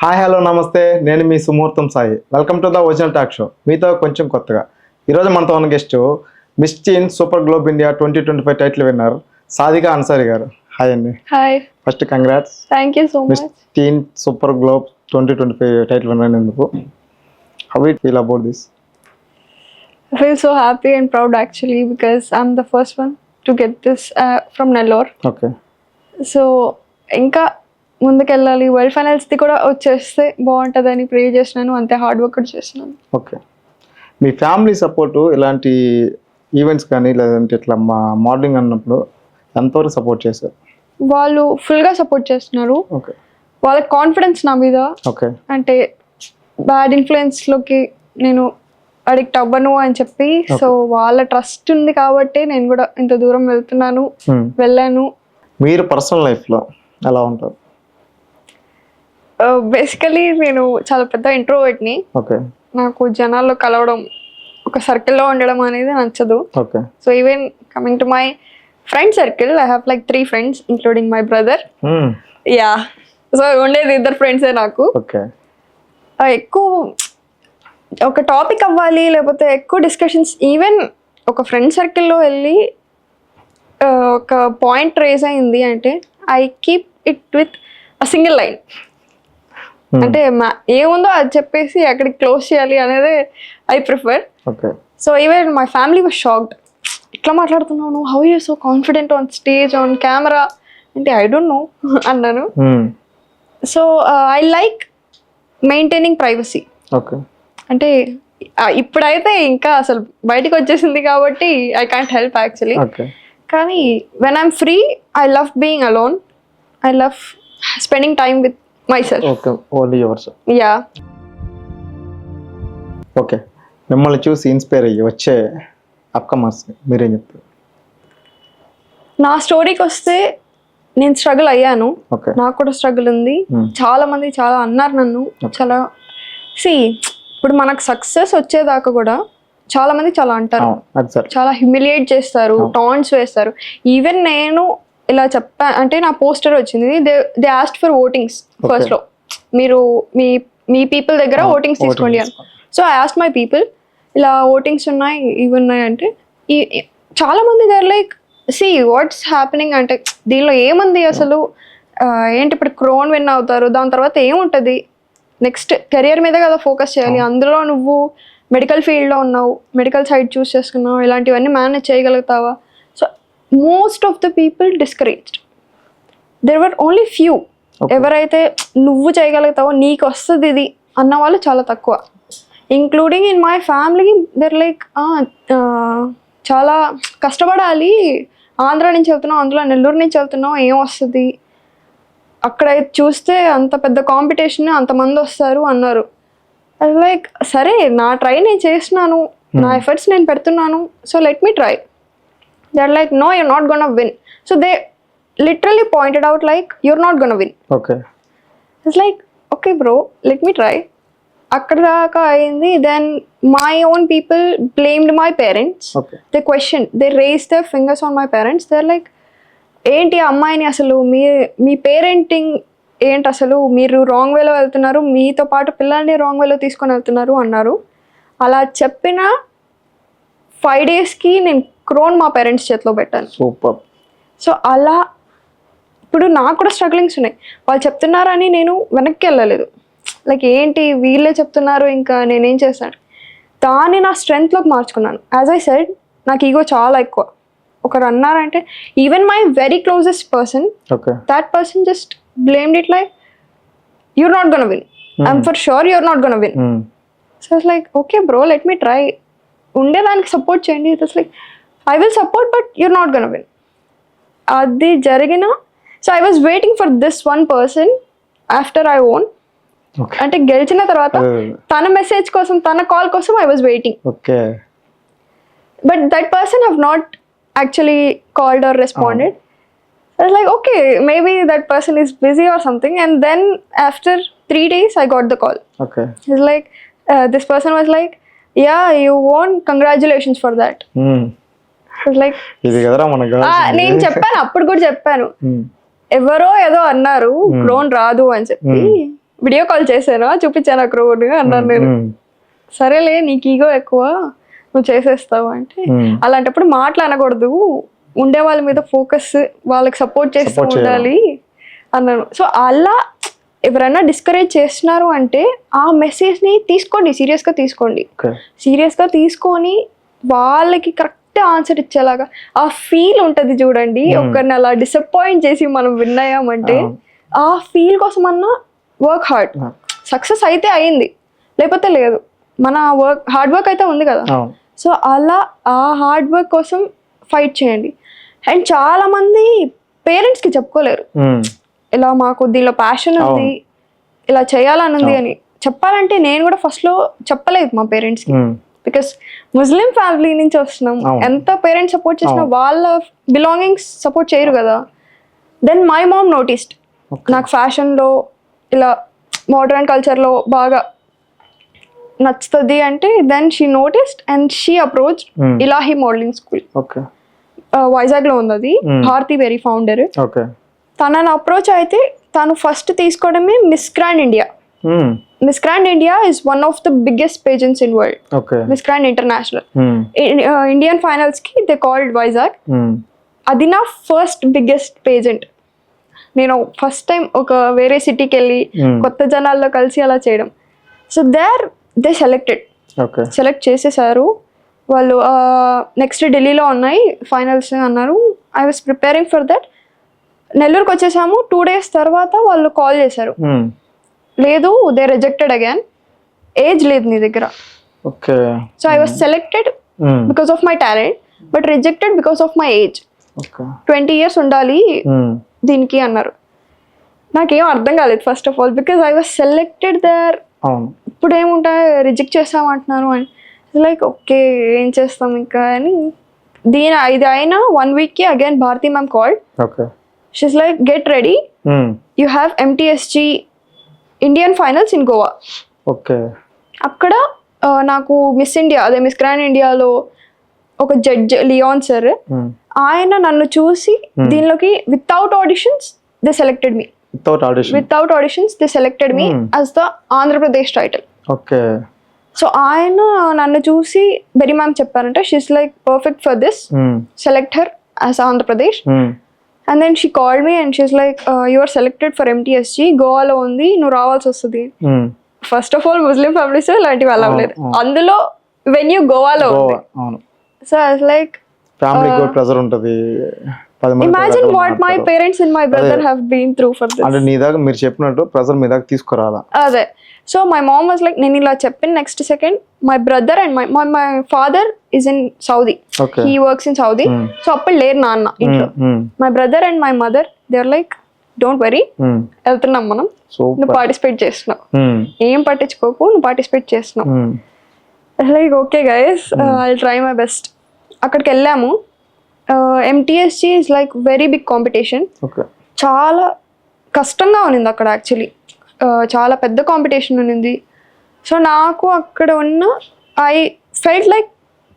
Hi hello నమస్తే, నేను మీ సుముహూర్తం Sai. Welcome to the original talk show. మీతో కొంచెం కొత్తగా ఈరోజు మనతో ఉన్న guest miss teen super globe India 2025 title winner Sadika Ansari గారు. హాయ్ అండి. Hi. First congrats. Thank you so miss much. Teen super globe 2025 title winner అయినందుకు. How you feel about this? I feel so happy and proud actually because I'm the first one to get this from Nellore. Okay. So ఇంకా ముందుకెళ్ళాలి, world ఫైనల్స్ది కూడా వచ్చేస్తే బాగుంటుందని ప్రే చేసినాను, అంతే hard work కూడా చేస్తున్నాను. ఓకే. మీ ఫ్యామిలీ సపోర్టు ఇలాంటి ఈవెంట్స్ కానీ లేదంటే ఇట్లా మోడలింగ్ అన్నప్పుడు ఎంతవరకు సపోర్ట్ చేశారు? వాళ్ళు ఫుల్గా సపోర్ట్ చేస్తున్నారు. ఓకే. వాళ్ళ కాన్ఫిడెన్స్ నా మీద, ఓకే, అంటే బ్యాడ్ ఇన్ఫ్లుయెన్స్లోకి నేను అడిక్ట్ అవ్వను అని చెప్పి, సో వాళ్ళ ట్రస్ట్ ఉంది కాబట్టి నేను కూడా ఇంత దూరం వెళ్ళాను. మీరు పర్సనల్ లైఫ్లో ఎలా ఉంటారు? బేసికలీ నేను చాలా పెద్ద ఇంట్రోవర్ట్ని. ఓకే. నాకు జనాల్లో కలవడం, ఒక సర్కిల్లో ఉండడం అనేది నచ్చదు. Okay. So even coming to my friend circle, I have like 3 friends including my brother. Yeah, so ఉండేది 2 ఫ్రెండ్సే నాకు. ఓకే. ఎక్కువ ఒక టాపిక్ అవ్వాలి లేకపోతే ఎక్కువ డిస్కషన్స్, ఈవెన్ ఒక ఫ్రెండ్ సర్కిల్లో వెళ్ళి ఒక పాయింట్ రేజ్ అయింది అంటే I keep it with a single line. అంటే ఏముందో అది చెప్పేసి అక్కడికి క్లోజ్ చేయాలి అనేది I prefer. So even my family was shocked. ఎట్లా మాట్లాడుతున్నాను, how you so confident on stage, on camera అంటే ఐ డోంట్ నో అన్నాను. So I like maintaining privacy. అంటే ఇప్పుడైతే ఇంకా అసలు బయటకు వచ్చేసింది కాబట్టి ఐ కాంట్ హెల్ప్ యాక్చువల్లీ. కానీ when I'm free I love being alone, I love spending time with myself. Okay, only yourself. Yeah. Okay. మిమ్మల్ని చూసి ఇన్స్పైర్ అయ్యి వచ్చే అప్కమర్స్ మీరేం చెప్తారు? నా స్టోరీకి వస్తే నేను స్ట్రగుల్ అయ్యాను, నాకు కూడా స్ట్రగుల్ ఉంది. చాలా మంది చాలా అన్నారు నన్ను, చాలా ఇప్పుడు మనకు సక్సెస్ వచ్చేదాకా కూడా చాలా మంది చాలా అంటారు, చాలా హ్యూమిలియేట్ చేస్తారు, టాంట్స్ వేస్తారు. ఈవెన్ నేను ఇలా చెప్పా అంటే నా పోస్టర్ వచ్చింది, they asked for votings first లో, మీరు మీ పీపుల్ దగ్గర ఓటింగ్స్ తీసుకోండి అని. So I asked my people, ఇలా ఓటింగ్స్ ఉన్నాయి ఇవి ఉన్నాయి అంటే చాలా మంది they're like see what's happening అంటే దీనిలో ఏముంది అసలు, ఏంటి ఇప్పుడు క్రోన్ విన్ అవుతారు, దాని తర్వాత ఏముంటుంది, నెక్స్ట్ కెరియర్ మీద కదా ఫోకస్ చేయాలి, అందులో నువ్వు మెడికల్ ఫీల్డ్లో ఉన్నావు, మెడికల్ సైడ్ చూస్ చేసుకున్నావు, ఇలాంటివన్నీ manage చేయగలుగుతావా? Most of the people discouraged. There were only few. ఎవరైతే నువ్వు చేయగలుగుతావో నీకు వస్తుంది ఇది అన్న వాళ్ళు చాలా తక్కువ. Including in my family they're like చాలా కష్టపడాలి, ఆంధ్ర నుంచి వెళ్తున్నావు, అందులో నెల్లూరు నుంచి వెళ్తున్నావు, ఏం వస్తుంది, అక్కడ చూస్తే అంత పెద్ద కాంపిటీషన్, అంతమంది వస్తారు అన్నారు. అది లైక్ సరే నా ట్రై నేను చేస్తున్నాను, నా ఎఫర్ట్స్ నేను పెడుతున్నాను, so let me try. They're like, no, you're not gonna win. So they literally pointed out like, you're not gonna win. Okay. It's like, okay bro, let me try. Akkada daaka ayindi. Then my own people blamed my parents. Okay. They questioned, they raised their fingers on my parents. They're like, ఏంటి అమ్మాయిని అసలు మీ parenting ఏంటి అసలు, మీరు wrong వేలో వెళ్తున్నారు, మీతో పాటు పిల్లల్ని రాంగ్ వేలో తీసుకొని వెళ్తున్నారు అన్నారు. అలా చెప్పిన 5 daysకి నేను క్రోన్ మా పేరెంట్స్ చేతిలో పెట్టాను. సూపర్. సో అలా ఇప్పుడు నాకు కూడా స్ట్రగ్లింగ్స్ ఉన్నాయి, వాళ్ళు చెప్తున్నారని నేను వెనక్కి వెళ్ళలేదు. లైక్ ఏంటి వీళ్ళే చెప్తున్నారు ఇంకా నేనేం చేస్తాను, దాన్ని నా స్ట్రెంగ్త్లోకి మార్చుకున్నాను. యాజ్ ఐ సెడ్ నాకు ఈగో చాలా ఎక్కువ. ఒకరు అన్నారంటే even my very closest person, that person just blamed it like you're not gonna win, I'm for sure you're not gonna win. So it's like okay bro, let me try, ఉండేదానికి support చేయండి. It's like I will support but you're not gonna win. అది జరిగిన, so I was waiting for this one person after I own. అంటే గెలిచిన తర్వాత తన message కోసం, తన కాల్ కోసం I was waiting. But that person have not actually called or responded. I was like, okay, maybe that person is busy or something. And then after 3 days, I got the call. It's like, this person was like, yeah, you won, congratulations for that. Like నేను చెప్పాను, అప్పుడు కూడా చెప్పాను, ఎవరో ఏదో అన్నారు crown రాదు అని చెప్పి, వీడియో కాల్ చేశాను చూపించాను ఆ క్రోడ్ అన్నాను నేను. సరేలే నీకు ఈగో ఎక్కువ నువ్వు చేసేస్తావు అంటే అలాంటప్పుడు మాట్లాడకూడదు, ఉండే వాళ్ళ మీద ఫోకస్, వాళ్ళకి సపోర్ట్ చేస్తూ ఉండాలి అన్నాను. సో అలా ఎవరైనా డిస్కరేజ్ చేస్తున్నారు అంటే ఆ మెసేజ్ని తీసుకోండి, సీరియస్గా తీసుకోండి. సీరియస్గా తీసుకొని వాళ్ళకి కరెక్ట్ ఆన్సర్ ఇచ్చేలాగా ఆ ఫీల్ ఉంటుంది చూడండి. ఒకరిని అలా డిసప్పాయింట్ చేసి మనం విన్ అయ్యామంటే ఆ ఫీల్ కోసం అన్నా వర్క్ హార్డ్. సక్సెస్ అయితే అయింది, లేకపోతే లేదు. మన హార్డ్ వర్క్ అయితే ఉంది కదా. సో అలా ఆ హార్డ్ వర్క్ కోసం ఫైట్ చేయండి. అండ్ చాలా మంది పేరెంట్స్కి చెప్పుకోలేరు, ఇలా మాకు దీనిలో ప్యాషన్ ఉంది, ఇలా చేయాలని ఉంది అని. చెప్పాలంటే నేను కూడా ఫస్ట్లో చెప్పలేదు మా పేరెంట్స్కి, బికాస్ ముస్లిం ఫ్యామిలీ నుంచి వస్తున్నాం. ఎంత పేరెంట్స్ సపోర్ట్ చేసినా వాళ్ళ బిలాంగింగ్స్ సపోర్ట్ చేయరు కదా. దెన్ మై మామ్ నోటిస్డ్ నాకు ఫ్యాషన్లో ఇలా మోడర్న్ కల్చర్లో బాగా నచ్చుతుంది అంటే then she noticed and she approach Elahi modelling school. వైజాగ్లో ఉంది అది, భారతి వెరీ ఫౌండర్. తనని అప్రోచ్ అయితే తను ఫస్ట్ తీసుకోవడమే miss grand India. Miss grand India is one of the biggest pageants in world. Miss grand international Indian finals కి దే కాల్డ్ వైజాగ్. అది నా ఫస్ట్ బిగ్గెస్ట్ పేజెంట్. నేను ఫస్ట్ టైం ఒక వేరే సిటీకి వెళ్ళి కొత్త జనాల్లో కలిసి అలా చేయడం. సో దే సెలెక్ట్ చేసేసారు వాళ్ళు. నెక్స్ట్ ఢిల్లీలో ఉన్నాయి ఫైనల్స్ అన్నారు. I was preparing for that. నెల్లూరుకి వచ్చేసాము. 2 days తర్వాత వాళ్ళు కాల్ చేశారు, లేదు దే రిజెక్టెడ్ అగైన్, ఏజ్ లేదు నీ దగ్గర. So I was selected because of my talent but rejected because of my age. 20 years ఉండాలి దీనికి అన్నారు. నాకేం అర్థం కాలేదు first of all, because I was selected there. ఇప్పుడు ఏముంటాయి రిజెక్ట్ చేస్తామంటున్నారు అని. లైక్ ఓకే ఏం చేస్తాం ఇంకా అని. ఇది అయినా 1 week again Bharati ma'am called. She's like get ready, you have MTSG Indian finals in Goa. అక్కడ నాకు మిస్ ఇండియా అదే మిస్ గ్రాండ్ ఇండియాలో ఒక జడ్జ్ లియాన్ సార్, ఆయన నన్ను చూసి దీనిలోకి without auditions they selected me. Without auditions they selected me as the Andhra Pradesh title. So ఆయన నన్ను చూసి బెరీ మ్యామ్ చెప్పారంటే she's like perfect for this, select her as Andhra Pradesh. And then she called me and she's like you are selected for MTSG, గోవాలో ఉంది, నువ్వు రావాల్సి వస్తుంది. First of all Muslim families ఇలాంటివి అలవలేదు, అందులో వెన్యూ గోవాలో ఉంది. So I was like family కూడా ప్రెజర్ ఉంటది. Imagine what my parents and my brother have been through for this. అంటే నీ దాకా మీరు చెప్పినట్టు ప్రెజర్ మీ దాకా తీసుకురాలా. అదే. So my mom was like, నేను ఇలా చెప్పిన next second my brother and my father is in Saudi, he works in Saudi. So అప్పుడు లేరు నాన్న ఇంట్లో. My brother and my mother they are like don't worry, వెళ్తున్నాం మనం, నువ్వు పార్టిసిపేట్ చేస్తున్నావు, ఏం పట్టించుకోకు, నువ్వు పార్టిసిపేట్ చేస్తున్నావు. Like okay guys I try my best. అక్కడికి వెళ్ళాము. MTSG is like very big competition. చాలా కష్టంగా ఉన్నింది అక్కడ యాక్చువల్లీ, చాలా పెద్ద కాంపిటీషన్ ఉన్నింది. సో నాకు అక్కడ ఉన్న I felt like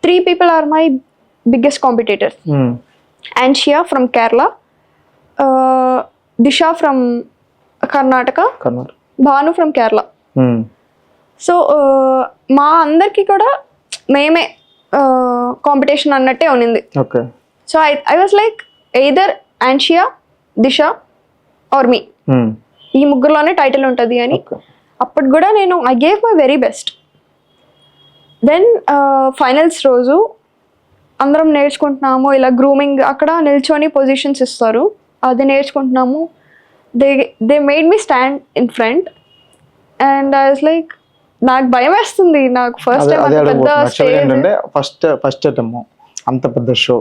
3 people are my biggest competitors. Anshia from Kerala, Disha from Karnataka, Bhanu from Kerala. So మా అందరికి కూడా మేమే కాంపిటీషన్ అన్నట్టే ఉన్నింది. So I was like either Anshia, Disha or me, ఈ ముగ్గురులోనే టైటిల్ ఉంటుంది అని. అప్పుడు కూడా నేను I gave my very best. Then finals రోజు అందరం నేర్చుకుంటున్నాము, ఇలా గ్రూమింగ్ అక్కడ నిల్చొని పొజిషన్స్ ఇస్తారు, అది నేర్చుకుంటున్నాము. They made me stand in front and I was like, నాకు భయం వేస్తుంది. నాకు ఫస్ట్ టైం ఫస్ట్ అటెంప్ట్ అంత పెద్ద షో.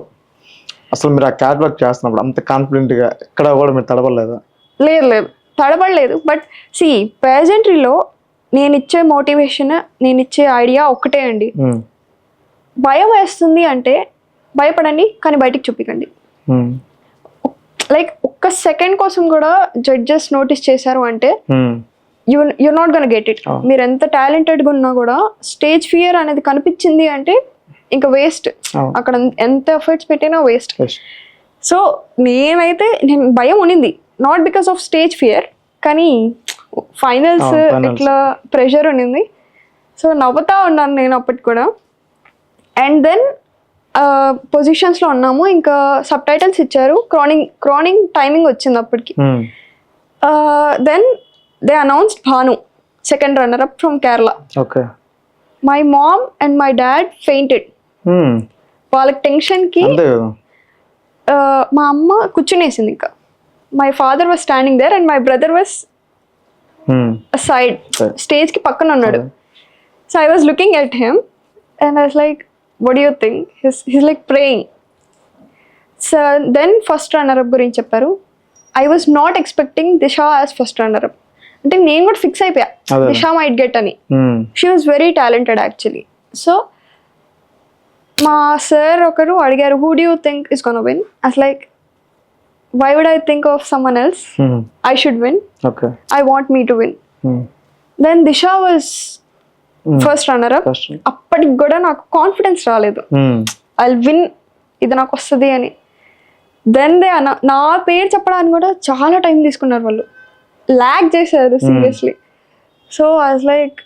అసలు మీరు ఆ క్యాట్ వర్క్ చేస్తున్నప్పుడు అంత కాన్ఫిడెంట్గా ఎక్కడ కూడా మీరు తడబడలేదా? లేదు తడబడలేదు. బట్ సి పేజెంట్రీలో నేను ఇచ్చే మోటివేషన్, నేను ఇచ్చే ఐడియా ఒక్కటే అండి. భయం వేస్తుంది అంటే భయపడండి, కానీ బయటికి చూపికండి. లైక్ ఒక్క సెకండ్ కోసం కూడా జడ్జెస్ నోటీస్ చేశారు అంటే you not gonna get it. మీరు ఎంత టాలెంటెడ్గా ఉన్నా కూడా స్టేజ్ ఫియర్ అనేది కనిపించింది అంటే ఇంకా వేస్ట్. అక్కడ ఎంత ఎఫర్ట్స్ పెట్టినా వేస్ట్. సో నేను భయం ఉన్నింది, not because of stage fear, కానీ ఫైనల్స్ finals. ఇట్లా ప్రెషర్ ఉండింది. సో నవ్వుతా ఉన్నాను నేను అప్పటికి కూడా. అండ్ దెన్ పొజిషన్స్లో ఉన్నాము, ఇంకా సబ్ టైటిల్స్ ఇచ్చారు. క్రానింగ్ టైమింగ్ వచ్చింది అప్పటికి. Then they announced Bhanu second runner up from Kerala. Okay. My mom and my dad fainted. వాళ్ళకి టెన్షన్కి అంతే కదా. మా అమ్మ కూర్చునేసింది. ఇంకా my father was standing there and my brother was side స్టేజ్కి పక్కన ఉన్నాడు. So I was looking at him and I was like, what do you think? He's like praying. So then first runner up గురించి చెప్పారు. I was not expecting Disha as first runner up. అంటే నేను కూడా fix అయిపోయా Disha might get అని. She was very talented actually. So మా sir ఒకరు అడిగారు, who do you think is gonna win? As like, why would I think of someone else? I should win. I want me to win. Then Disha was first runner up. అప్పటికి కూడా నాకు confidence రాలేదు, I win, ఇది నాకు వస్తుంది అని. Then నా పేరు చెప్పడానికి కూడా చాలా టైం తీసుకున్నారు వాళ్ళు, లాగ్ చేశారు seriously. So I was like,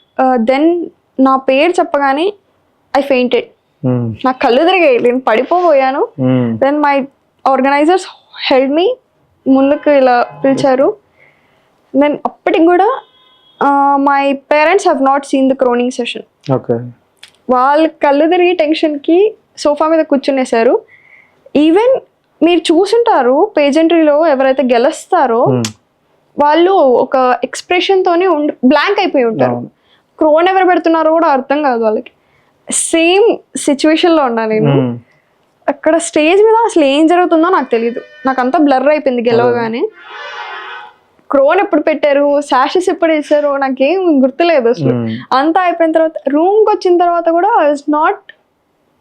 then నా పేరు చెప్పగానే ఐ ఫెయింటెడ్. నాకు కళ్ళు తిరిగాయి, నేను పడిపోయాను. Then my organisers held me, ముందుకు ఇలా పిలిచారు. దెన్ అప్పటికి కూడా my parents have not seen the crowning session. వాళ్ళ కళ్ళు తిరిగి టెన్షన్కి సోఫా మీద కూర్చునేశారు. ఈవెన్ మీరు చూసుంటారు పేజెంట్రీలో ఎవరైతే గెలుస్తారో వాళ్ళు ఒక ఎక్స్ప్రెషన్తోనే బ్లాంక్ అయిపోయి ఉంటారు. క్రోన్ ఎవరు పెడుతున్నారో కూడా అర్థం కాదు వాళ్ళకి. సేమ్ సిచ్యువేషన్లో ఉన్నా నేను. అక్కడ స్టేజ్ మీద అసలు ఏం జరుగుతుందో నాకు తెలియదు, నాకు అంతా బ్లర్ అయిపోయింది గెలవగానే. క్రోన్ ఎప్పుడు పెట్టారు, శాషెస్ ఎప్పుడు వేసారు నాకేం గుర్తులేదు అసలు. అంతా అయిపోయిన తర్వాత రూమ్కి వచ్చిన తర్వాత కూడా I was not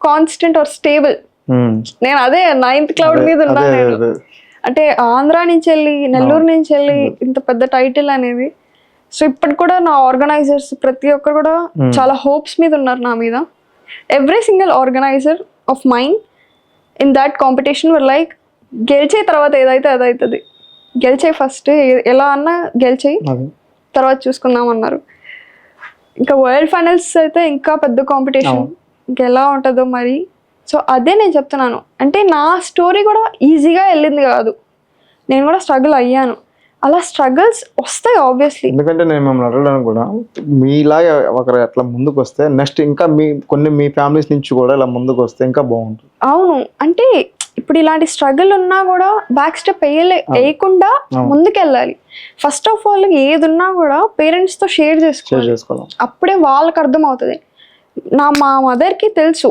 constant or stable. నేను అదే 9th క్లౌడ్ మీద ఉన్నా నేను. అంటే ఆంధ్ర నుంచి వెళ్ళి, నెల్లూరు నుంచి వెళ్ళి ఇంత పెద్ద టైటిల్ అనేది. సో ఇప్పటికి కూడా నా ఆర్గనైజర్స్ ప్రతి ఒక్కరు కూడా చాలా హోప్స్ మీద ఉన్నారు నా మీద. Every single organiser of mind in that competition were like, గెలిచే తర్వాత ఏదైతే అదవుతుంది, గెలిచేయి ఫస్ట్, ఎలా అన్నా గెలిచేయి, తర్వాత చూసుకుందాం అన్నారు. ఇంకా వరల్డ్ ఫైనల్స్ అయితే ఇంకా పెద్ద కాంపిటీషన్, ఇంకెలా ఉంటుందో మరి. సో అదే నేను చెప్తున్నాను, అంటే నా స్టోరీ కూడా ఈజీగా వెళ్ళింది కాదు, నేను కూడా స్ట్రగుల్ అయ్యాను. అలా స్ట్రగుల్స్ వస్తాయి ఆబ్వియస్లీ. ఎందుకంటే నేను మిమ్మల్ని అడగడానికి కూడా, మీలాగా ఒకరు అట్లా ముందుకు వస్తే నెక్స్ట్ ఇంకా మీ ఫ్యామిలీస్ నుంచి కూడా ఇలా ముందుకు వస్తే ఇంకా బాగుంటుంది. అవును, అంటే ఇప్పుడు ఇలాంటి స్ట్రగుల్ ఉన్నా కూడా బ్యాక్ స్టెప్ వేయకుండా ముందుకెళ్ళాలి. ఫస్ట్ ఆఫ్ ఆల్ ఏది ఉన్నా కూడా పేరెంట్స్తో షేర్ చేసుకోవాలి, అప్పుడే వాళ్ళకి అర్థం అవుతుంది. మా మదర్కి తెలుసు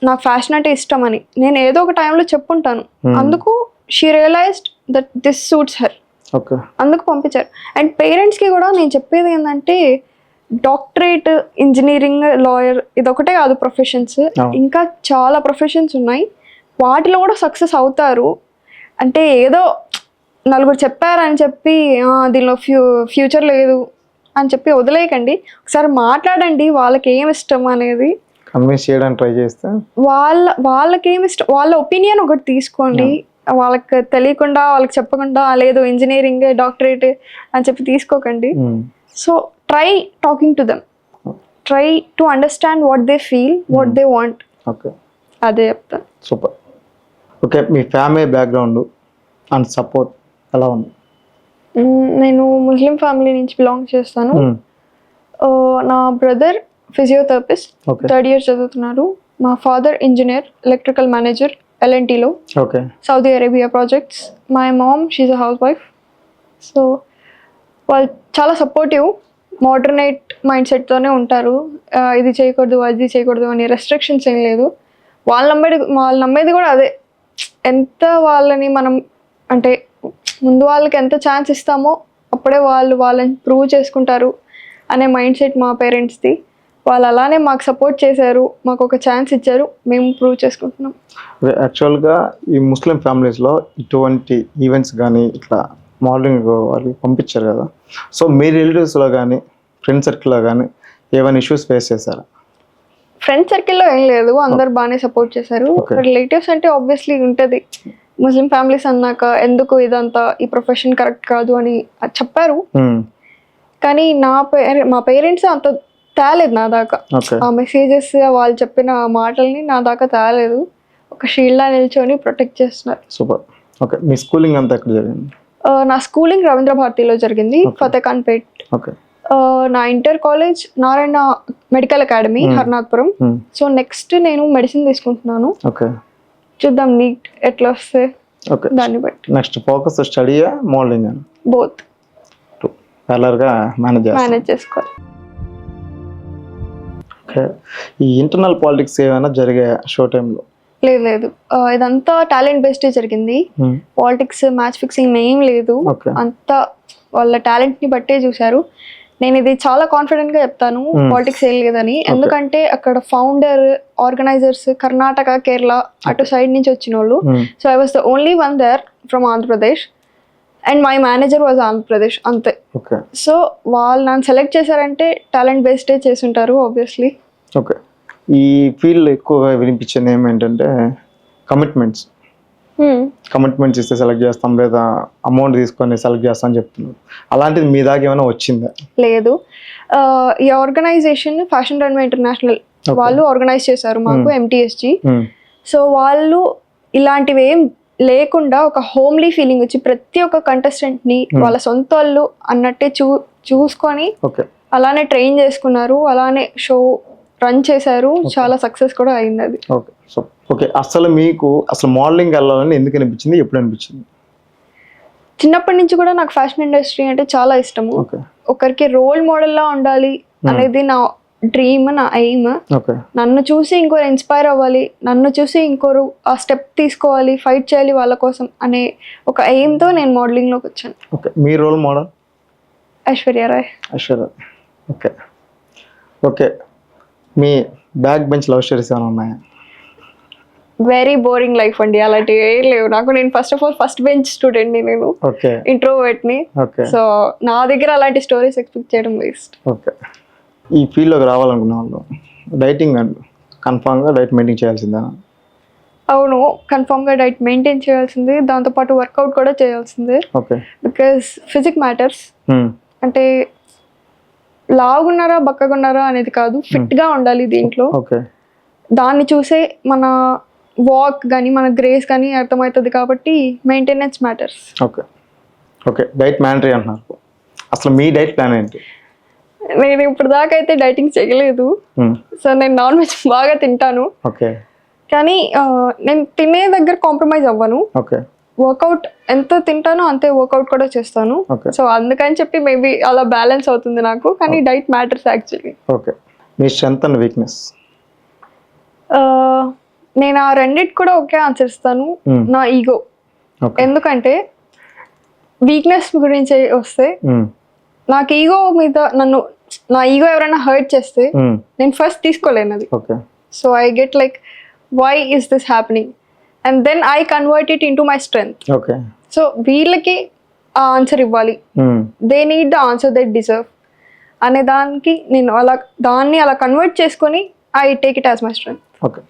నాకు ఫ్యాషన్ అంటే ఇష్టం అని, నేను ఏదో ఒక టైంలో చెప్పుంటాను. అందుకు she realised that this suits her, అందుకు పంపించారు. అండ్ పేరెంట్స్కి కూడా నేను చెప్పేది ఏంటంటే, డాక్టరేట్, ఇంజనీరింగ్, లాయర్ ఇదొకటే కాదు ప్రొఫెషన్స్, ఇంకా చాలా ప్రొఫెషన్స్ ఉన్నాయి, వాటిలో కూడా సక్సెస్ అవుతారు. అంటే ఏదో నలుగురు చెప్పారని చెప్పి దీనిలో ఫ్యూచర్ లేదు అని చెప్పి వదిలేయకండి. ఒకసారి మాట్లాడండి, వాళ్ళకి ఏమి ఇష్టం అనేది కన్విన్స్ చేయడానికి ట్రై చేస్తే, వాళ్ళకి ఏమి ఇష్టం, వాళ్ళ ఒపీనియన్ ఒకటి తీసుకోండి. వాళ్ళకి తెలియకుండా, వాళ్ళకి చెప్పకుండా లేదు ఇంజనీరింగ్, డాక్టరేట్ అని చెప్పి తీసుకోకండి. So try talking to them, try to understand what they feel, what they want. అదే చెప్తాను. Super. Okay, me family background and support ఎలా ఉంది? నేను ముస్లిం ఫ్యామిలీ నుంచి బిలాంగ్ చేస్తాను. నా బ్రదర్ ఫిజియోథెరపిస్ట్, 3rd year చదువుతున్నారు. మా ఫాదర్ ఇంజనీర్, ఎలక్ట్రికల్ మేనేజర్ LNTలో, Saudi Arabia projects. My mom, she's a housewife. So వాళ్ళు చాలా సపోర్టివ్, మోడర్నేట్ మైండ్ సెట్తోనే ఉంటారు. ఇది చేయకూడదు, అది చేయకూడదు అని రెస్ట్రిక్షన్స్ ఏం లేదు. వాళ్ళు నమ్మేది కూడా అదే. ఎంత వాళ్ళని మనం అంటే ముందు వాళ్ళకి ఎంత ఛాన్స్ ఇస్తామో అప్పుడే వాళ్ళని ప్రూవ్ చేసుకుంటారు అనే మైండ్ సెట్ మా పేరెంట్స్ది. వాళ్ళు అలానే మాకు సపోర్ట్ చేశారు, మాకు ఒక ఛాన్స్ ఇచ్చారు, మేము ప్రూవ్ చేసుకుంటున్నాం. యాక్చువల్గా ఈ ముస్లిం ఫ్యామిలీస్లో ఇటువంటి ఈవెంట్స్ కానీ ఇట్లా మోడలింగ్ వాళ్ళకి పంపించారు కదా, సో మీ రిలేటివ్స్లో కానీ ఫ్రెండ్ సర్కిల్లో కానీ ఏమైనా ఇష్యూస్ ఫేస్ చేశారా? ఫ్రెండ్ సర్కిల్లో ఏం లేదు, అందరు బాగానే సపోర్ట్ చేశారు. రిలేటివ్స్ అంటే ఆబ్వియస్లీ ఉంటుంది, ముస్లిం ఫ్యామిలీస్ అన్నాక ఎందుకు ఇదంతా, ఈ ప్రొఫెషన్ కరెక్ట్ కాదు అని చెప్పారు. కానీ మా పేరెంట్స్ అంత తేలేదు నా దాకా. ఓకే ఆ మెసేజెస్ వాళ్ళు చెప్పిన మాటల్ని నా దాకా తేలేదు. ఒక షీల్డ్లా నిల్చొని ప్రొటెక్ట్ చేస్తున్నారు. సూపర్. ఓకే, మీ స్కూలింగ్ అంతా ఎక్కడ జరిగింది? నా స్కూలింగ్ రవీంద్ర భారతిలో జరిగింది, ఫతేఖాన్పేట్. ఓకే. నా inter college Narayana medical academy, Harnathpuram. So next నేను మెడిసిన్ తీసుకుంటున్నాను. ఓకే, చూద్దాం నీట్ ఎట్లా వస్తే ఓకే దాన్ని బట్టి. నెక్స్ట్ ఫోకస్ స్టడీయా మోడలింగ్? బోత్ పార్లర్గా మేనేజ్ చేసుకోవాలి. ఓకే, ఈ ఇంటర్నల్ పాలిటిక్స్ ఏమైనా జరిగాయా షో టైంలో? లేదు, ఇదంతా టాలెంట్ బేస్డ్ జరిగింది. పాలిటిక్స్ మ్యాచ్ ఫిక్సింగ్ ఏం లేదు, అంతా వాళ్ళ టాలెంట్ ని బట్టే చూశారు. నేను ఇది చాలా కాన్ఫిడెంట్ గా చెప్తాను, పాలిటిక్స్ ఏం లేదని. ఎందుకంటే అక్కడ ఫౌండర్ ఆర్గనైజర్స్ కర్ణాటక, కేరళ అటు సైడ్ నుంచి వచ్చిన వాళ్ళు. So I was the only one there from Andhra Pradesh and my manager was Andhra Pradesh, అంతే. సో వాళ్ళు నన్ను సెలెక్ట్ చేశారంటే టాలెంట్ బేస్డే చేసుంటారు ఆబ్వియస్లీ. ఓకే, ఈ ఫీల్డ్ ఎక్కువగా వినిపించే నేమ్ ఏంటంటే కమిట్మెంట్స్ ఇస్తే సెలెక్ట్ చేస్తాం, లేదా అమౌంట్ తీసుకొని సెలెక్ట్ చేస్తాం అని చెప్తున్నారు. అలాంటిది మీ దాకా ఏమైనా వచ్చిందా? లేదు, ఈ ఆర్గనైజేషన్ ఫ్యాషన్ రన్వే ఇంటర్నేషనల్ వాళ్ళు ఆర్గనైజ్ చేశారు మాకు, MTSG. సో వాళ్ళు ఇలాంటివి ఏం లేకుండా ఒక హోమ్లీ ఫీలింగ్ వచ్చి ప్రతి ఒక్క కంటెస్టెంట్ ని వాళ్ళ సొంత వాళ్ళు అన్నట్టే చూసుకొని అలానే ట్రైన్ చేసుకున్నారు, అలానే షో రన్ చేశారు. చాలా సక్సెస్ కూడా అయింది అది. ఓకే, అసలు మీకు మోడలింగ్ వెళ్ళాలని ఎందుకు అనిపించింది, ఎప్పుడు అనిపించింది? చిన్నప్పటి నుంచి కూడా నాకు ఫ్యాషన్ ఇండస్ట్రీ అంటే చాలా ఇష్టము. ఒకరికి రోల్ మోడల్ లా ఉండాలి అనేది నా డ్రీమ్, నా ఎయిమ్. నన్ను చూసి ఇంకోరు ఇన్స్పైర్ అవ్వాలి, నన్ను చూసి ఇంకోరు ఆ స్టెప్ తీసుకోవాలి, ఫైట్ చేయాలి వాళ్ళ కోసం అనే ఒక ఎయిమ్ తో నేను మోడలింగ్ లోకి వచ్చాను. మీ role model? Aishwarya Rai. Okay okay, మీ బ్యాక్ బెంచ్ లవ్ స్టోరీస్ ఏమైనా ఉన్నాయా? వెరీ బోరింగ్ లైఫ్ అండి, అలాంటివి ఏం లేవు నాకు. నేను ఫస్ట్ బెంచ్ స్టూడెంట్ ని, నేను ఇంట్రోవర్ట్ ని. సో నా దగ్గర అలాంటి స్టోరీస్ ఎక్స్పెక్ట్ చేయడం వేస్ట్. ఓకే, ఈ ఫీల్డ్లోకి రావాలనుకున్న వాళ్ళు డైటింగ్ అండ్ కన్ఫామ్గా డైట్ మెయింటైన్ చేయాల్సిందా? అవును, కన్ఫామ్గా డైట్ మెయింటైన్ చేయాల్సిందే, దాంతోపాటు వర్కౌట్ కూడా చేయాల్సిందే. Okay, because physique matters. అంటే లావుగున్నారా బక్కగున్నారా అనేది కాదు, ఫిట్ గా ఉండాలి దీంట్లో. దాన్ని చూసే మన వాక్ కానీ మన గ్రేస్ కానీ అర్థమవుతుంది, కాబట్టి maintenance matters. Okay okay, diet mandatory అంటున్నారు. అసలు మీ డైట్ ప్లాన్ ఏంటి? నేను ఇప్పుడు దాకా అయితే డైటింగ్ చేయలేదు. సో నేను నాన్ వెజ్ బాగా తింటాను, కానీ నేను తినే దగ్గర కాంప్రమైజ్ అవ్వను. వర్కౌట్ ఎంత తింటానో అంతే వర్కౌట్ కూడా చేస్తాను. సో అందుకని చెప్పి మేబీ అలా బ్యాలెన్స్ అవుతుంది నాకు, కానీ diet matters actually. Okay, me strength and weakness? నేను ఆ రెండిటి కూడా ఒకే ఆన్సర్ ఇస్తాను, నా ఈగో. ఎందుకంటే వీక్నెస్ గురించి వస్తే, నాకు ఈగో మీద నా ఈగో ఎవరైనా హర్ట్ చేస్తే నేను ఫస్ట్ తీసుకోలేను అది. So I get like, why is this happening, and then I convert it into my strength. So వీళ్ళకి ఆ ఆన్సర్ ఇవ్వాలి, they need the answer they deserve అనే దానికి నేను దాన్ని అలా కన్వర్ట్ చేసుకొని I take it as my strength. Okay,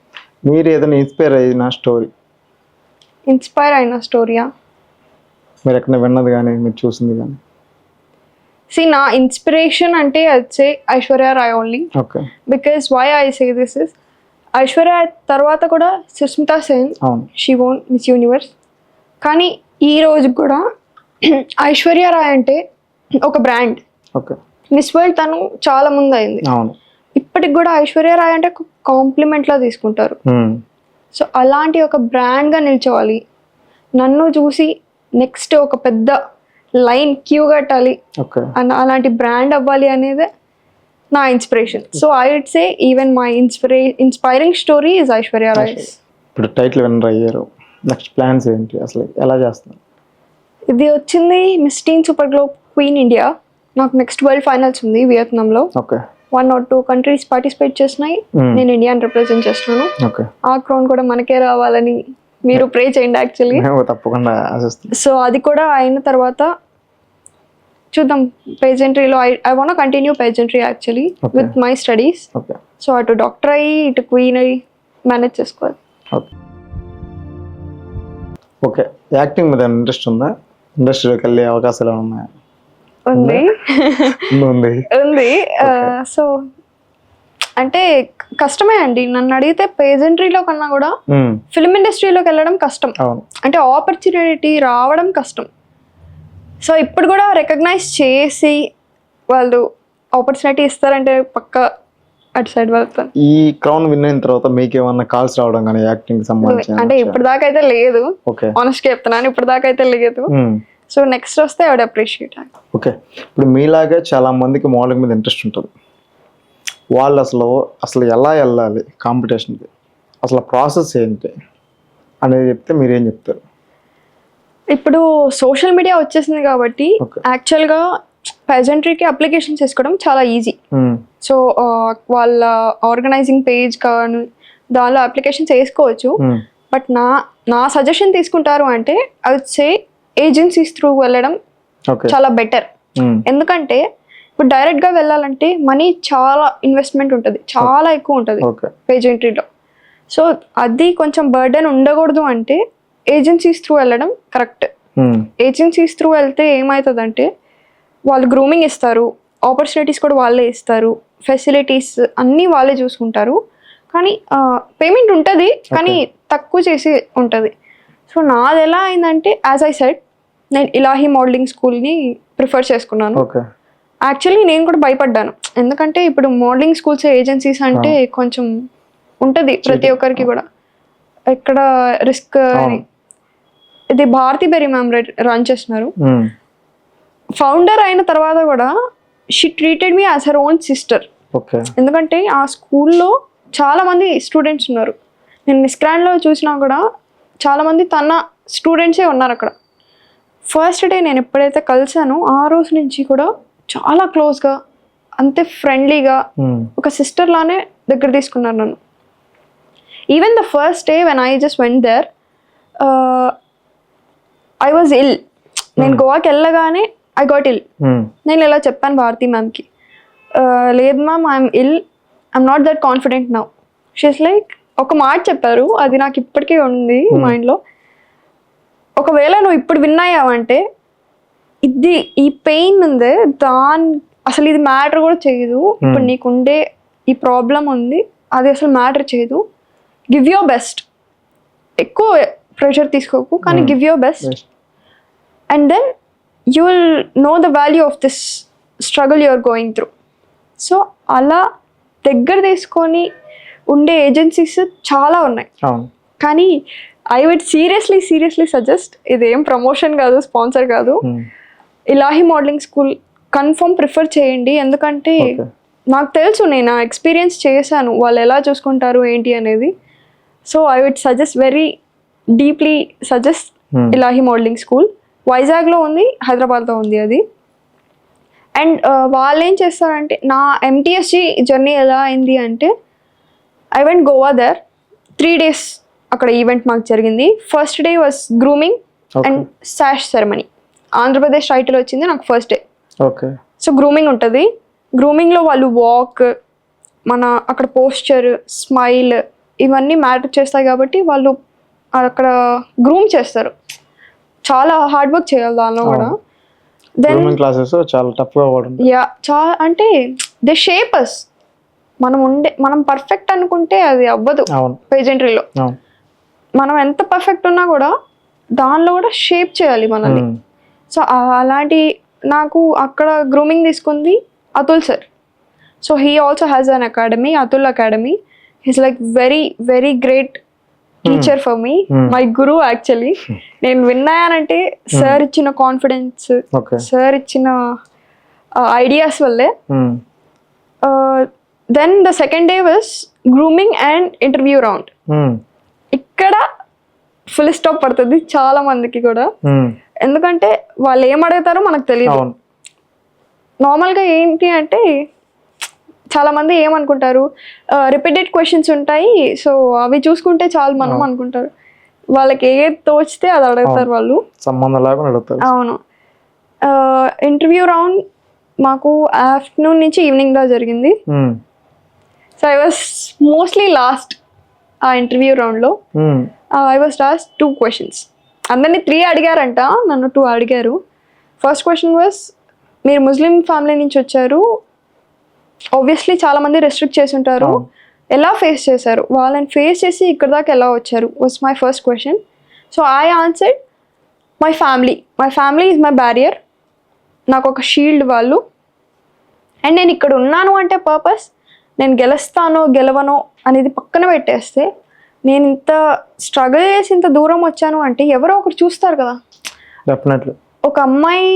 మీరు ఏదైనా ఇన్స్పైర్ అయిన స్టోరీ? ఇన్స్పైర్ అయిన స్టోరీయా? మీరు ఎక్కడ విన్నది కానీ మీరు చూసింది కానీ? నా ఇన్స్పిరేషన్ అంటే I'd say Aishwarya Rai only. Because why I say this is, Aishwarya తర్వాత కూడా Sushmita Sen, she won miss universe. కానీ ఈ రోజు కూడా ఐశ్వర్య రాయ్ అంటే ఒక బ్రాండ్. మిస్ వరల్డ్ తను చాలా ముందు అయింది, ఇప్పటికి కూడా ఐశ్వర్య రాయ్ అంటే కాంప్లిమెంట్ లా తీసుకుంటారు. సో అలాంటి ఒక బ్రాండ్ గా నిల్చోవాలి, నన్ను చూసి నెక్స్ట్ ఒక పెద్ద లైన్ క్యూ కట్టాలి, అలాంటి బ్రాండ్ అవ్వాలి అనేది నా inspiration. So I would say even my inspiring story is Aishwarya Rai. ఇప్పుడు టైటిల్ విన్నర్ అయ్యారు, నెక్స్ట్ ప్లాన్స్ ఏంటి, అసలు ఎలా చేస్తున్నారు? ఇది వచ్చింది miss teen super globe queen India, నాకు నెక్స్ట్ వరల్డ్ ఫైనల్స్ ఉంది వియత్నాంలో. 1 or 2 కంట్రీస్ పార్టిసిపేట్ చేసినాయి, నేను ఇండియాని రిప్రజెంట్ చేస్తున్నాను. ఆ క్రౌన్ కూడా మనకే రావాలని మీరు ప్రే చేయండి యాక్చువల్లీ. తప్పకుండా. సో అది కూడా అయిన తర్వాత చూద్దాం. పేజెంట్రీలో I want continue pageantry actually with my studies. So అటు డాక్టర్ అయ్యి ఇటు క్వీన్ అయ్యి మేనేజ్ చేసుకోవాలి. ఓకే, యాక్టింగ్ మీద ఇంట్రెస్ట్ ఉందా? ఇండస్ట్రీలోకి వెళ్ళే అవకాశాలు ఉన్నాయా? ఉంది ఉంది ఉంది. సో అంటే కష్టమే అండి, నన్ను అడిగితే పేజెంట్రీలో కన్నా కూడా ఫిల్మ్ ఇండస్ట్రీలోకి వెళ్ళడం కష్టం. అవును. అంటే ఆపర్చునిటీ రావడం కష్టం. సో ఇప్పుడు కూడా రికగ్నైజ్ చేసి వాళ్ళు ఆపర్చునిటీ ఇస్తారంటే పక్క అటు సైడ్ వెళ్తాను. ఈ క్రౌన్ విన్ అయిన తర్వాత మీకు ఏమన్నా కాల్స్ రావడం కానీ యాక్టింగ్ సంబంధించి? అంటే ఇప్పుడు దాకా అయితే లేదు, ఓకే, ఆనెస్ట్గా చెప్తున్నాను, ఇప్పుడు దాకా అయితే లేదు. సో నెక్స్ట్ వస్తే ఐ వుడ్ అప్రిషియేట్. ఓకే. ఇప్పుడు మీలాగే చాలా మందికి మోడలింగ్ మీద ఇంట్రెస్ట్ ఉంటుంది. వాళ్ళు అసలు ఎలా వెళ్ళాలి కాంపిటీషన్కి, అసలు ప్రాసెస్ ఏంటి అనేది చెప్తే మీరేం చెప్తారు? ఇప్పుడు సోషల్ మీడియా వచ్చేసింది కాబట్టి యాక్చువల్గా పెజెంట్రీకి అప్లికేషన్స్ చేసుకోవడం చాలా ఈజీ. సో వాళ్ళ ఆర్గనైజింగ్ పేజ్ కానీ దానిలో అప్లికేషన్స్ వేసుకోవచ్చు. బట్ నా సజెషన్ తీసుకుంటారు అంటే I would say agencies through వెళ్ళడం చాలా బెటర్. ఎందుకంటే ఇప్పుడు డైరెక్ట్గా వెళ్ళాలంటే మనీ చాలా ఇన్వెస్ట్మెంట్ ఉంటుంది, చాలా ఎక్కువ ఉంటుంది పేజెంట్రీలో. సో అది కొంచెం బర్డెన్ ఉండకూడదు అంటే ఏజెన్సీస్ త్రూ వెళ్ళడం కరెక్ట్. ఏజెన్సీస్ త్రూ వెళ్తే ఏమవుతుందంటే వాళ్ళు గ్రూమింగ్ ఇస్తారు, ఆపర్చునిటీస్ కూడా వాళ్ళే ఇస్తారు, ఫెసిలిటీస్ అన్నీ వాళ్ళే చూసుకుంటారు. కానీ పేమెంట్ ఉంటుంది, కానీ తక్కువ చేసి ఉంటుంది. సో నాది ఎలా అయిందంటే యాజ్ ఐ సెడ్ నేను ఇలాహీ మోడలింగ్ స్కూల్ని ప్రిఫర్ చేసుకున్నాను. యాక్చువల్లీ నేను కూడా భయపడ్డాను, ఎందుకంటే ఇప్పుడు మోడలింగ్ స్కూల్స్ ఏజెన్సీస్ అంటే కొంచెం ఉంటుంది ప్రతి ఒక్కరికి కూడా ఎక్కడ రిస్క్. ఇది భారతి బెర్రీ మ్యామ్ రన్ చేస్తున్నారు. ఫౌండర్ అయిన తర్వాత కూడా she treated me as her own sister. ఎందుకంటే ఆ స్కూల్లో చాలా మంది స్టూడెంట్స్ ఉన్నారు. నేను మిస్ గ్రాండ్లో చూసినా కూడా చాలా మంది తన స్టూడెంట్సే ఉన్నారు అక్కడ. ఫస్ట్ డే నేను ఎప్పుడైతే కలిసానో ఆ రోజు నుంచి కూడా చాలా క్లోజ్గా, అంతే ఫ్రెండ్లీగా, ఒక సిస్టర్ లానే దగ్గర తీసుకున్నారు నన్ను. Even the first day when I just went there I was ill. నేను గోవాకి వెళ్ళగానే ఐ గాట్ ఇల్. నేను ఇలా చెప్పాను భారతి మ్యామ్కి, లేదు ma'am I'm ill, I'm not that confident now. She's like ఒక మాట చెప్పారు, అది నాకు ఇప్పటికీ ఉంది మైండ్లో. ఒకవేళ నువ్వు ఇప్పుడు విన్ అయ్యావంటే ఈ పెయిన్ ఉందే అసలు ఇది మ్యాటర్ కూడా చేయదు. ఇప్పుడు నీకుండే ఈ ప్రాబ్లం ఉంది, అది అసలు మ్యాటర్ చేయదు. గివ్ యువర్ బెస్ట్, ఎక్కువ ప్రెషర్ తీసుకోకు, కానీ give your best. And then you will know the value of this struggle you are going through. So అలా దగ్గర తీసుకొని ఉండే ఏజెన్సీస్ చాలా ఉన్నాయి. కానీ ఐ వుడ్ సీరియస్లీ సజెస్ట్, ఇదేం ప్రమోషన్ కాదు, స్పాన్సర్ కాదు, Elahi modelling school confirm prefer చేయండి. ఎందుకంటే నాకు తెలుసు, నేను ఎక్స్పీరియన్స్ చేశాను వాళ్ళు ఎలా చూసుకుంటారు ఏంటి అనేది. So I would suggest, very deeply suggest Elahi modelling school. వైజాగ్లో ఉంది, హైదరాబాద్లో ఉంది అది. అండ్ వాళ్ళు ఏం చేస్తారంటే, నా ఎంటీఎస్జీ జర్నీ ఎలా అయింది అంటే I went Goa there 3 days అక్కడ ఈవెంట్ మాకు జరిగింది. First day was grooming and sash ceremony. Andhra Pradesh title వచ్చింది నాకు ఫస్ట్ డే. సో గ్రూమింగ్ ఉంటుంది. గ్రూమింగ్లో వాళ్ళు వాక్, మన అక్కడ పోస్చర్, స్మైల్ ఇవన్నీ మ్యాటర్ చేస్తాయి కాబట్టి వాళ్ళు అక్కడ గ్రూమ్ చేస్తారు. చాలా హార్డ్ వర్క్ చేయాలి దానిలో కూడా. దెన్ క్లాసెస్ చాలా టఫ్గా చాలా అంటే దే షేప్ అస్. మనం పర్ఫెక్ట్ అనుకుంటే అది అవ్వదు పేజెంట్రీలో. మనం ఎంత పర్ఫెక్ట్ ఉన్నా కూడా దానిలో కూడా షేప్ చేయాలి మనల్ని. సో అలాంటి నాకు అక్కడ గ్రూమింగ్ తీసుకుంది Atul sir. So he also has an academy, Atul academy. He's like very great teacher for me, my guru actually. నేను విన్నానంటే సార్ ఇచ్చిన కాన్ఫిడెన్స్, సార్ ఇచ్చిన ఐడియాస్ వల్లే. Then the second day was grooming and interview round. ఇక్కడ full stop పడుతుంది చాలా మందికి కూడా, ఎందుకంటే వాళ్ళు ఏం అడుగుతారో మనకు తెలియదు. నార్మల్గా ఏంటి అంటే చాలా మంది ఏమనుకుంటారు, రిపీటెడ్ క్వశ్చన్స్ ఉంటాయి, సో అవి చూసుకుంటే చాలు మనం అనుకుంటారు. వాళ్ళకి ఏది తోచితే అది అడుగుతారు వాళ్ళు, సంబంధం లేకుండా అడుగుతారు. అవును. ఇంటర్వ్యూ రౌండ్ మాకు ఆఫ్టర్నూన్ నుంచి ఈవినింగ్ దా జరిగింది. So I was mostly last ఆ ఇంటర్వ్యూ రౌండ్లో. I was last 2 questions. అందరినీ 3 అడిగారంట, నన్ను 2 అడిగారు. ఫస్ట్ క్వశ్చన్ వాజ్ మీరు ముస్లిం ఫ్యామిలీ నుంచి వచ్చారు, ఆబ్వియస్లీ చాలా మంది రెస్ట్రిక్ట్ చేసి ఉంటారు. ఎలా ఫేస్ చేశారు, వాళ్ళని ఫేస్ చేసి ఇక్కడ దాకా ఎలా వచ్చారు was my first question. So I answered my family is my barrier. నాకు ఒక షీల్డ్ వాళ్ళు. అండ్ నేను ఇక్కడ ఉన్నాను అంటే పర్పస్, నేను గెలుస్తానో గెలవనో అనేది పక్కన పెట్టేస్తే, నేను ఇంత స్ట్రగుల్ చేసి ఇంత దూరం వచ్చాను అంటే ఎవరో ఒకరు చూస్తారు కదా. డెఫినెట్లీ ఒక అమ్మాయి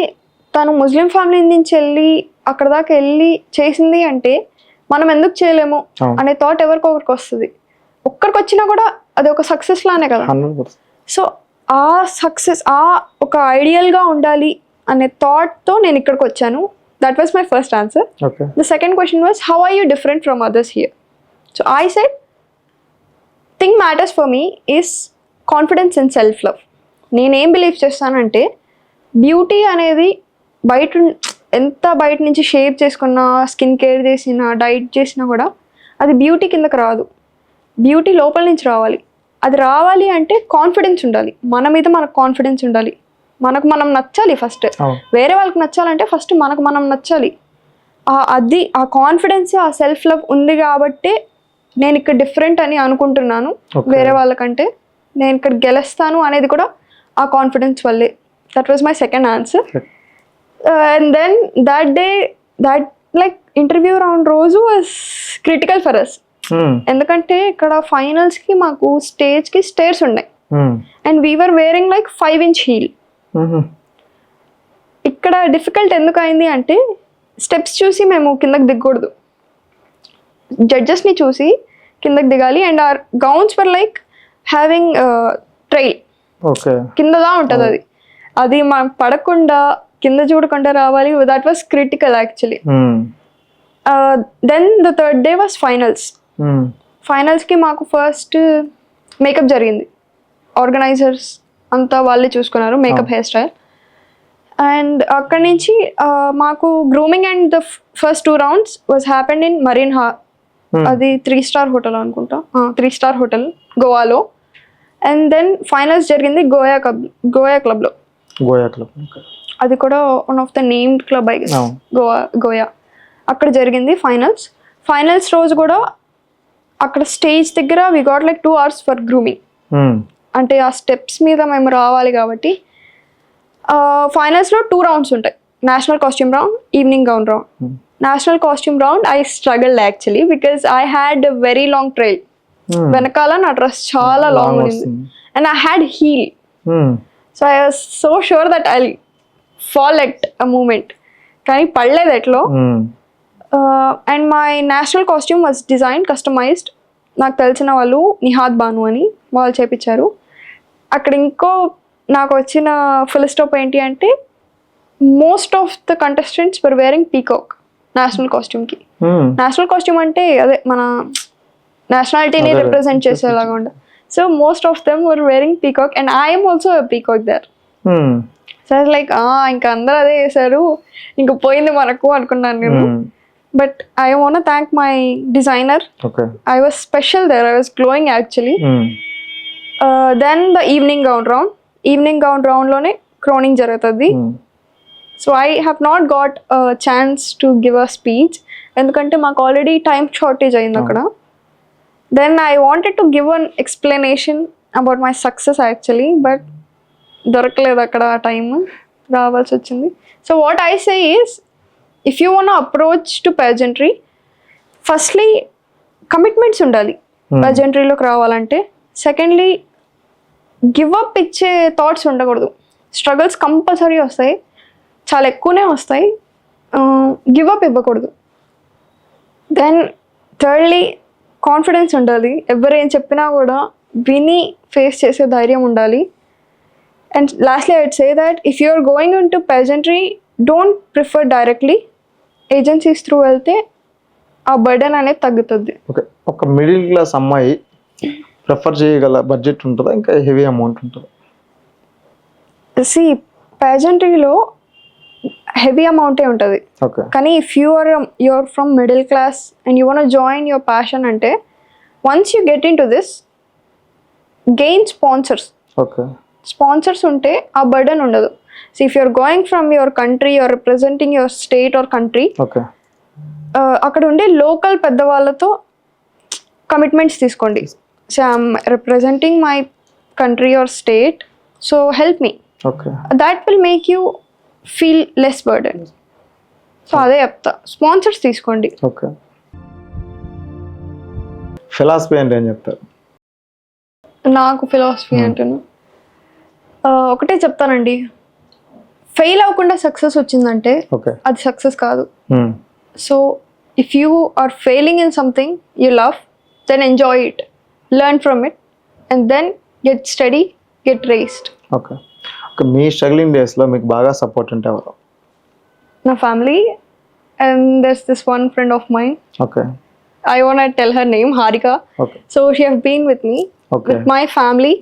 తను ముస్లిం ఫ్యామిలీ నుంచి వెళ్ళి అక్కడ దాకా వెళ్ళి చేసింది అంటే మనం ఎందుకు చేయలేము అనే థాట్ ఎవరికొకరికి వస్తుంది. ఒక్కరికి వచ్చినా కూడా అది ఒక సక్సెస్ లానే కదా. సో ఆ సక్సెస్, ఆ ఒక ఐడియల్గా ఉండాలి అనే థాట్తో నేను ఇక్కడికి వచ్చాను. That was my first answer. The second question was how are you different from others here. So I said thing matters for me is confidence and self love. నేనేం బిలీవ్ చేస్తానంటే బ్యూటీ అనేది ఎంత బయట నుంచి షేప్ చేసుకున్నా, skin care చేసినా, diet చేసినా కూడా అది బ్యూటీ కిందకి రాదు. బ్యూటీ లోపల నుంచి రావాలి. అది రావాలి అంటే కాన్ఫిడెన్స్ ఉండాలి, మన మీద మనకు కాన్ఫిడెన్స్ ఉండాలి, మనకు మనం నచ్చాలి ఫస్ట్. వేరే వాళ్ళకి నచ్చాలంటే ఫస్ట్ మనకు మనం నచ్చాలి. అది ఆ కాన్ఫిడెన్స్, ఆ సెల్ఫ్ లవ్ ఉంది కాబట్టి నేను ఇక్కడ డిఫరెంట్ అని అనుకుంటున్నాను వేరే వాళ్ళకంటే. నేను ఇక్కడ గెలుస్తాను అనేది కూడా ఆ కాన్ఫిడెన్స్ వల్లే. That was my second answer. And then that day, that like interview round రోజు వాజ్ క్రిటికల్ ఫర్ అస్. ఎందుకంటే ఇక్కడ ఫైనల్స్కి మాకు స్టేజ్కి స్టేర్స్ ఉన్నాయి and we're wearing like 5-inch heel. ఇక్కడ డిఫికల్ట్ ఎందుకు అయింది అంటే స్టెప్స్ చూసి మేము కిందకి దిగకూడదు, జడ్జెస్ని చూసి కిందకి దిగాలి. And our gowns were like having trail, కిందదా ఉంటుంది అది, అది మనం పడకుండా కింద చూడకుండా రావాలి. That was critical actually. Then the third day was finals. ఫైనల్స్కి మాకు ఫస్ట్ మేకప్ జరిగింది. ఆర్గనైజర్స్ అంతా వాళ్ళే చూసుకున్నారు, మేకప్, హెయిర్ స్టైల్. అండ్ అక్కడి నుంచి మాకు grooming and the first 2 rounds was happened in marine అది 3-star హోటల్ అనుకుంటా, 3-star హోటల్ గోవాలో. అండ్ దెన్ ఫైనల్స్ జరిగింది గోయా క్లబ్లో. అది కూడా one of the named club I guess, Goya. అక్కడ జరిగింది ఫైనల్స్ రోజు కూడా అక్కడ స్టేజ్ దగ్గర we got like 2 hours for grooming. అంటే ఆ స్టెప్స్ మీద మేము రావాలి కాబట్టి. ఫైనల్స్లో 2 rounds ఉంటాయి, national costume round, evening gown round. National costume round I struggled actually because I had very long trail. వెనకాల నా డ్రెస్ చాలా లాంగ్ ఉంది and I had heel. So I was so sure that I fall at a moment, కానీ పడలేదు ఎట్లో. And my national costume was design customised. నాకు తెలిసిన వాళ్ళు నిహాద్ బాను అని వాళ్ళు చేపించారు. అక్కడ ఇంకో నాకు వచ్చిన ఫుల్ స్టాప్ ఏంటి అంటే most of the contestants were wearing peacock national కాస్ట్యూమ్కి. నేషనల్ కాస్ట్యూమ్ అంటే అదే మన నేషనాలిటీని రిప్రజెంట్ చేసేలాగా ఉండే. So most of them were wearing peacock and I'm also peacock there. So like ఇంకా అందరూ అదే చేశారు, ఇంకా పోయింది మనకు అనుకున్నాను నేను. But I want to thank my designer. I was special there, I was glowing actually. Then the evening gown రౌండ్లోనే క్రోనింగ్ జరుగుతుంది. So I have not got chance to give a speech ఎందుకంటే మాకు ఆల్రెడీ టైం షార్టేజ్ అయింది అక్కడ. Then I wanted to give an explanation about my success actually, but దొరకలేదు అక్కడ, ఆ time రావాల్సి వచ్చింది. So what I say is, if you want approach to pageantry, firstly commitments ఉండాలి పెజెంట్రీలోకి రావాలంటే. సెకండ్లీ గివ్ అప్ ఇచ్చే థాట్స్ ఉండకూడదు. స్ట్రగుల్స్ కంపల్సరీ వస్తాయి, చాలా ఎక్కువనే వస్తాయి, గివ్ అప్ ఇవ్వకూడదు. దెన్ థర్డ్లీ కాన్ఫిడెన్స్ ఉండాలి, ఎవరేం చెప్పినా కూడా విని ఫేస్ చేసే ధైర్యం ఉండాలి. And lastly I would say that if you are going into pageantry, don't prefer directly, agencies through వెళ్తే ఆ బర్డెన్ అనేది తగ్గుతుంది. ఓకే, ఒక మిడిల్ క్లాస్ అమ్మాయి ప్రిఫర్ చేయగల బడ్జెట్ ఉంటుందా, ఇంకా హెవీ అమౌంట్ ఉంటుందా? పెజెంట్రీలో హెవీ అమౌంటే ఉంటుంది, కానీ if you're from middle class and you want join your passion అంటే once you get into this, gain sponsors ఉంటే ఆ బర్డెన్ ఉండదు. So if you're going from your country you're representing your state or country, okay అక్కడ ఉండే local పెద్దవాళ్ళతో commitments తీసుకోండి. So I'm representing my country or state, so help me, okay that will make you feel less burden. So అదే చెప్తా, sponsors తీసుకోండి. Okay. Philosophy అంటే ఏం చెప్తారు? నాకు ఫిలాసఫీ అంటున్నా ఒకటే చెప్తానండి, ఫెయిల్ అవ్వకుండా సక్సెస్ వచ్చిందంటే ఓకే అది సక్సెస్ కాదు. So if you are failing in something you love, then enjoy it, learn from it and then get study, get raised. Okay okay. మీ స్ట్రగ్లింగ్ డేస్లో మీకు బాగా సపోర్ట్ ఉంటే ఎవరు? నా family and there's this one friend of mine, okay I want to tell her name, Harika. Okay So she have been with me, okay. with my family.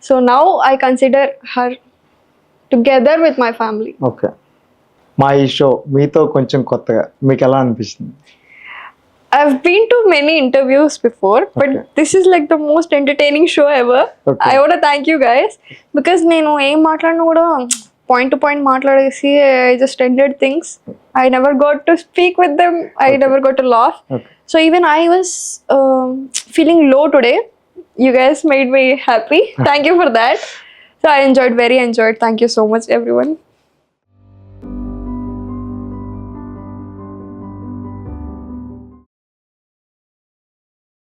So now I consider her together with my family. Okay. మా ఈ show మీతో కొంచెం కొత్తగా మీకు ఎలా అనిపిస్తుంది? I've been to many interviews before, but Okay. this is like the most entertaining show ever. Okay. I want to thank you guys because నేను ఏం మాట్లాడినా కూడా పాయింట్ టు పాయింట్ మాట్లాడేసి I just ended things. I never got to speak with them. I never got to laugh. Okay So even I was feeling low today. You guys made me happy. Thank you for that. So I very enjoyed. Thank you so much, everyone.